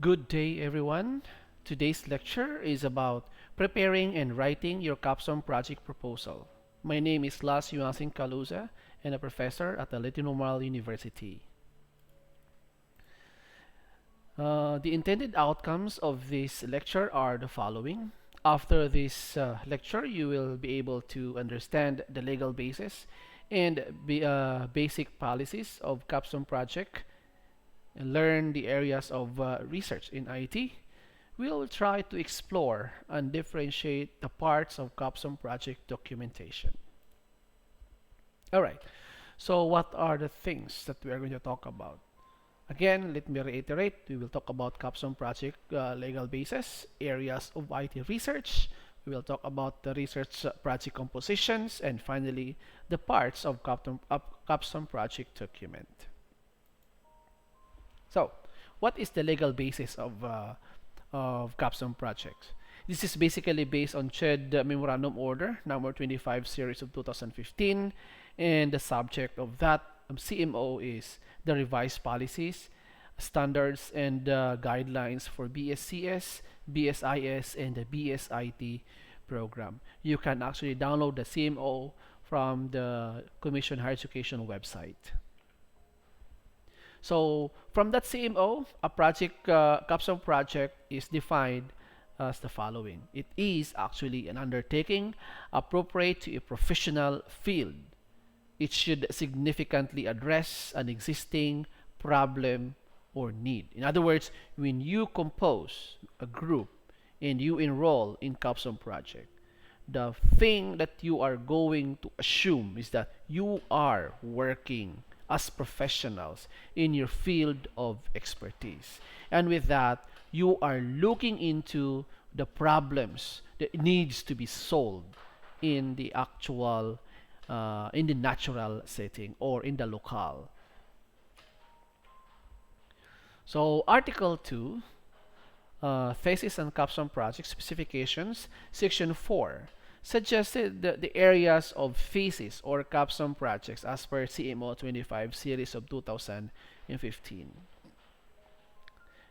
Good day, everyone. Today's lecture is about preparing and writing your capstone project proposal. My name is Las Yuasin Caluza, and a professor at the Normal University. The intended outcomes of this lecture are the following. After this lecture, you will be able to understand the legal basis and basic policies of capstone project, and learn the areas of research in IT. We'll try to explore and differentiate the parts of capstone project documentation. Alright, so what are the things that we are going to talk about? Again, let me reiterate, we will talk about capstone project legal basis, areas of IT research, we will talk about the research project compositions, and finally, the parts of capstone project document. So, what is the legal basis of Capstone projects? This is basically based on CHED Memorandum Order number 25 series of 2015, and the subject of that CMO is the revised policies, standards, and guidelines for BSCS, BSIS, and the BSIT program. You can actually download the CMO from the Commission Higher Education website. So from that CMO, a capstone project is defined as the following. It is actually an undertaking appropriate to a professional field. It should significantly address an existing problem or need. In other words, when you compose a group and you enroll in capstone project, the thing that you are going to assume is that you are working as professionals in your field of expertise. And with that, you are looking into the problems that needs to be solved in the actual, in the natural setting or in the locale. So Article 2, Thesis and Capstone Project Specifications, Section 4, suggested the areas of thesis or capstone projects as per CMO 25 series of 2015.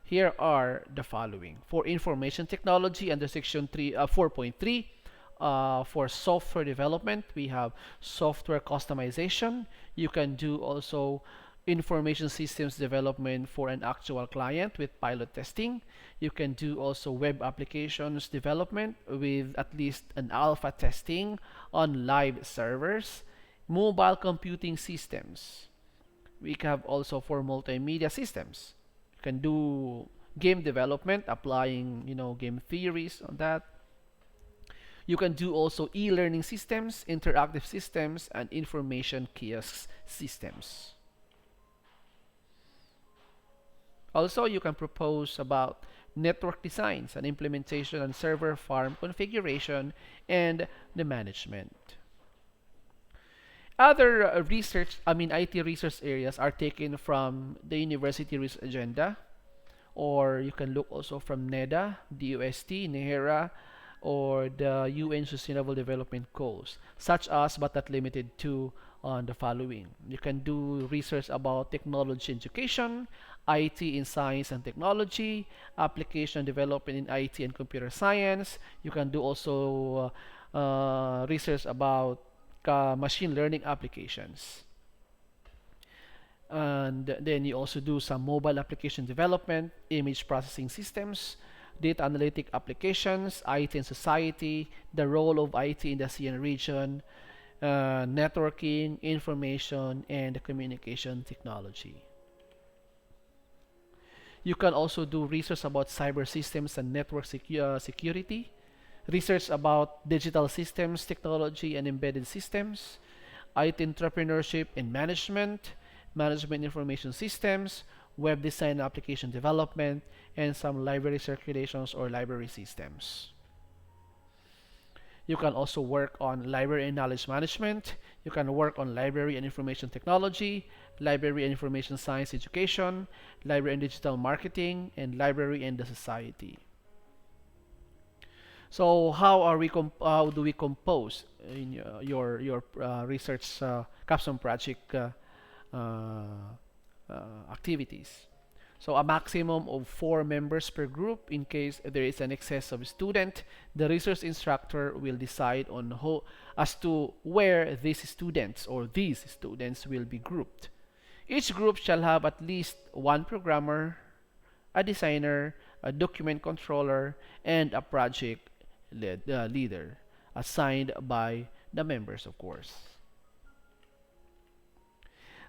Here are the following. For information technology under section 4.3, for software development, we have software customization. You can do also information systems development for an actual client with pilot testing. You can do also web applications development with at least an alpha testing on live servers. Mobile computing systems. We have also for multimedia systems. You can do game development, applying game theories on that. You can do also e-learning systems, interactive systems, and information kiosk systems. Also, you can propose about network designs and implementation and server farm configuration and the management. Other IT research areas are taken from the university research agenda, or you can look also from NEDA, DOST, NEHERA, or the UN Sustainable Development Goals, such as but not limited to on the following. You can do research about technology education, IT in science and technology, application development in IT and computer science. You can do also research about machine learning applications. And then you also do some mobile application development, image processing systems, data analytic applications, IT in society, the role of IT in the ASEAN region, networking, information, and communication technology. You can also do research about cyber systems and network security, research about digital systems, technology, and embedded systems, IT entrepreneurship and management, management information systems, web design and application development, and some library circulations or library systems. You can also work on library and knowledge management. You can work on library and information technology, library and information science education, library and digital marketing, and library and the society. So how do we compose in your research capstone project activities? So a maximum of 4 members per group. In case there is an excess of student, the research instructor will decide on how as to where these students will be grouped. Each group shall have at least one programmer, a designer, a document controller, and a project leader assigned by the members, of course.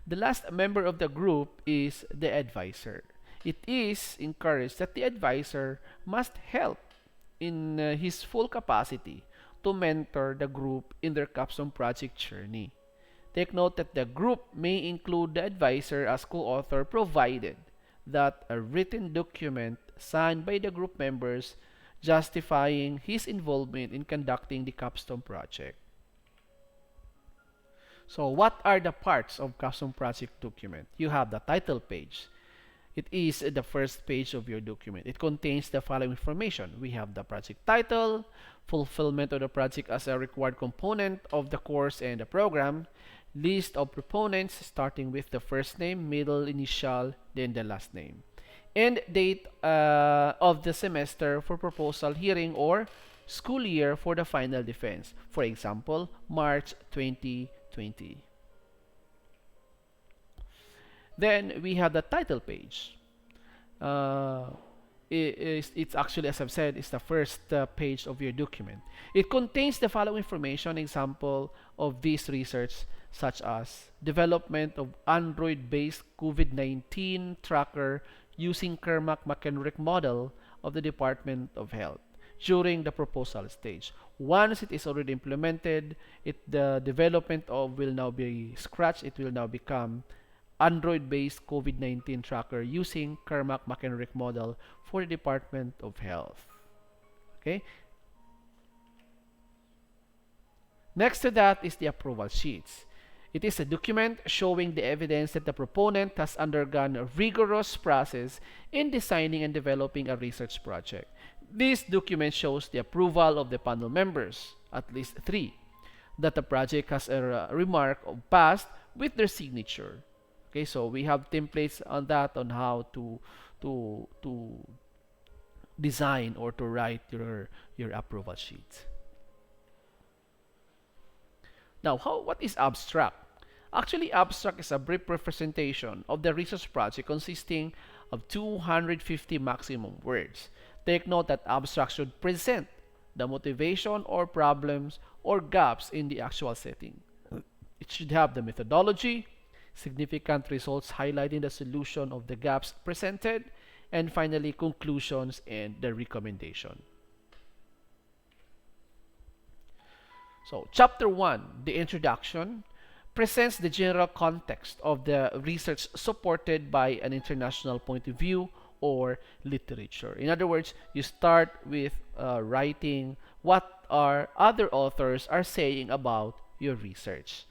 The last member of the group is the advisor. It is encouraged that the advisor must help in his full capacity to mentor the group in their capstone project journey. Take note that the group may include the advisor as co-author provided that a written document signed by the group members justifying his involvement in conducting the capstone project. So what are the parts of capstone project document? You have the title page. It is the first page of your document. It contains the following information. We have the project title, fulfillment of the project as a required component of the course and the program, list of proponents starting with the first name, middle initial, then the last name, and date of the semester for proposal hearing or school year for the final defense. For example, March 2020. Then we have the title page. Uh, it's actually, as I've said, it's the first page of your document. It contains the following information, example of this research, such as development of Android-based COVID-19 tracker using Kermack-McHenrich model of the Department of Health during the proposal stage. Once it is already implemented, the development of will now be scratched. It will now become Android-based COVID-19 tracker using Kermack-McHenrich model for the Department of Health. Okay. Next to that is the approval sheets. It is a document showing the evidence that the proponent has undergone a rigorous process in designing and developing a research project. This document shows the approval of the panel members, at least 3, that the project has a remark of passed with their signature. Okay, so we have templates on that on how to design or to write your approval sheets. Now, what is abstract? Actually, abstract is a brief representation of the research project consisting of 250 maximum words. Take note that abstract should present the motivation or problems or gaps in the actual setting. It should have the methodology, significant results highlighting the solution of the gaps presented, and finally conclusions and the recommendation. So, Chapter 1, the introduction, presents the general context of the research supported by an international point of view or literature. In other words, you start with writing what our other authors are saying about your research.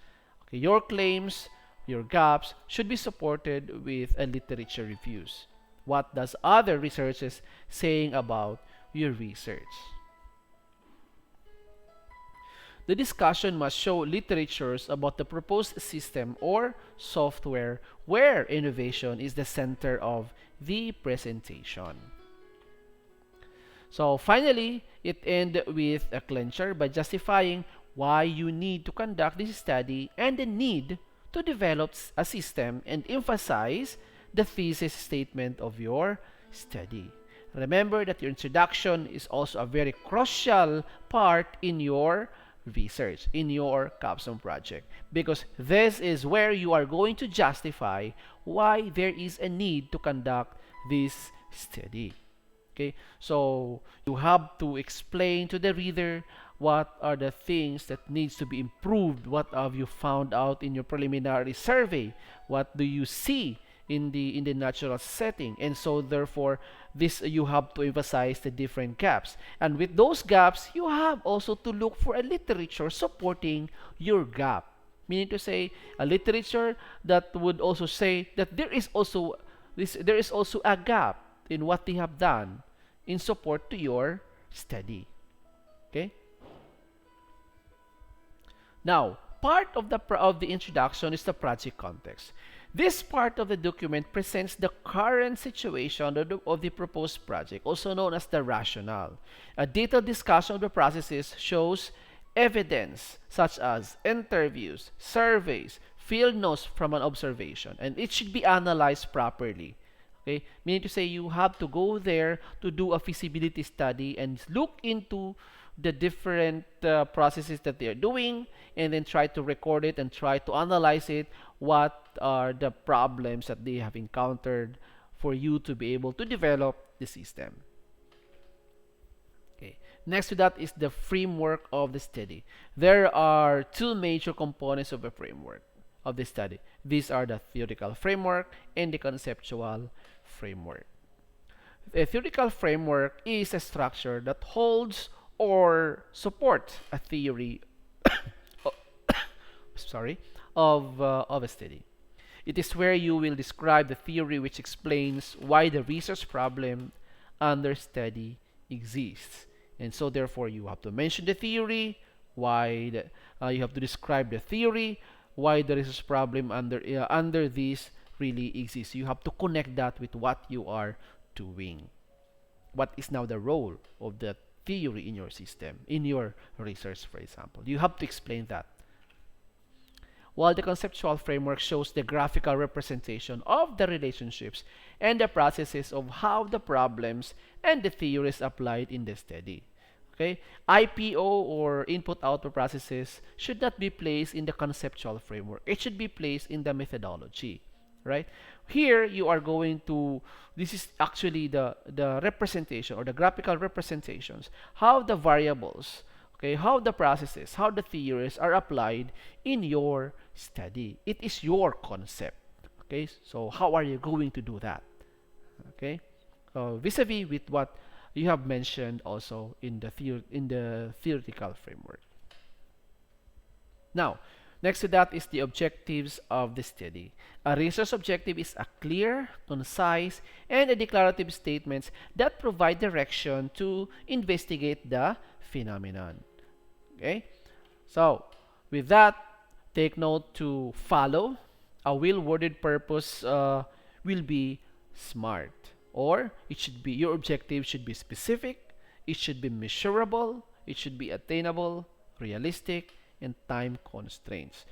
Okay, your claims, your gaps should be supported with a literature reviews. What does other researchers saying about your research? The discussion must show literatures about the proposed system or software where innovation is the center of the presentation. So finally, it ends with a clincher by justifying why you need to conduct this study and the need to develop a system and emphasize the thesis statement of your study. Remember that your introduction is also a very crucial part in your research, in your capstone project, because this is where you are going to justify why there is a need to conduct this study. Okay, so you have to explain to the reader what are the things that needs to be improved, what have you found out in your preliminary survey, what do you see in the natural setting, and so therefore this you have to emphasize the different gaps, and with those gaps you have also to look for a literature supporting your gap, meaning to say a literature that would also say that there is also a gap in what they have done in support to your study. Okay, now part of the introduction is the project context. This part of the document presents the current situation of the proposed project, also known as the rationale. A detailed discussion of the processes shows evidence such as interviews, surveys, field notes from an observation, and it should be analyzed properly. Okay, meaning to say you have to go there to do a feasibility study and look into the different processes that they are doing, and then try to record it and try to analyze it. What are the problems that they have encountered for you to be able to develop the system? Okay. Next to that is the framework of the study. There are two major components of a framework of the study. These are the theoretical framework and the conceptual framework. A theoretical framework is a structure that holds or supports a theory sorry, of a study. It is where you will describe the theory which explains why the research problem under study exists. And so therefore you have to mention the theory, you have to describe the theory, why the research problem under this really exists. You have to connect that with what you are doing. What is now the role of the theory in your system, in your research, for example. You have to explain that. While the conceptual framework shows the graphical representation of the relationships and the processes of how the problems and the theories applied in the study. Okay? IPO, or input-output processes, should not be placed in the conceptual framework. It should be placed in the methodology. Right? Here, you are going to, this is actually the representation or the graphical representations, how the variables, okay, how the processes, how the theories are applied in your study. It is your concept. Okay, so how are you going to do that? Okay, vis-a-vis with what you have mentioned also in the theoretical framework. Now, next to that is the objectives of the study. A research objective is a clear, concise, and a declarative statements that provide direction to investigate the phenomenon. Okay, so with that, take note to follow. A well-worded purpose will be SMART, or it should be, your objective should be specific, it should be measurable, it should be attainable, realistic, and time constraints.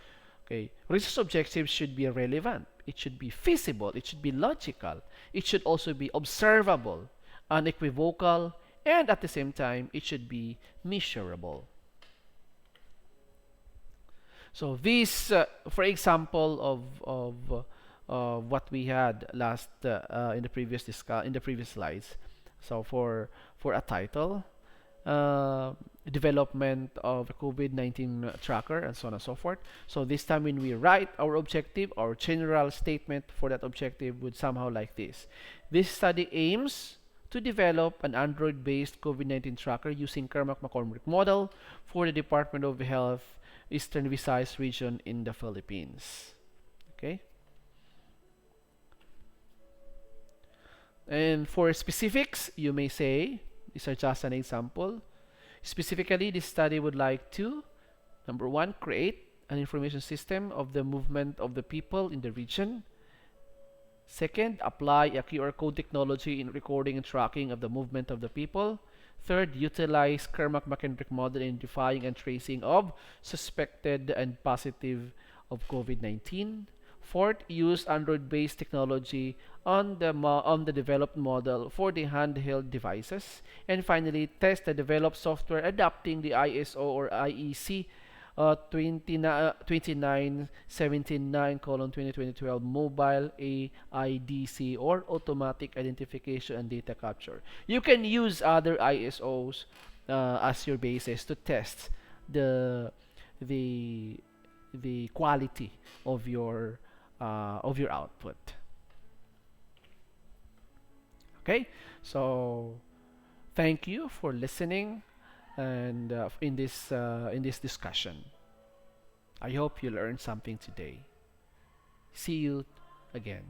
Okay, research objectives should be relevant, it should be feasible, it should be logical, it should also be observable, unequivocal, and at the same time, it should be measurable. So this, for example, what we had last in the previous slides. So for a title, development of a COVID-19 tracker, and so on and so forth. So this time when we write our objective, our general statement for that objective would somehow like this. This study aims to develop an Android-based COVID-19 tracker using Kermack-McCormick model for the Department of Health Eastern Visayas region in the Philippines. Okay. And for specifics, you may say, these are just an example. Specifically, this study would like to, number one, create an information system of the movement of the people in the region. Second, apply a QR code technology in recording and tracking of the movement of the people. Third, utilize Kermack-McCormick model in identifying and tracing of suspected and positive of COVID-19. Fourth, use Android-based technology on the developed model for the handheld devices. And finally, test the developed software adapting the ISO or IEC 2979:2012 mobile AIDC, or automatic identification and data capture. You can use other ISOs as your basis to test the the quality of your output. Okay, so thank you for listening and in this discussion. I hope you learned something today. See you again.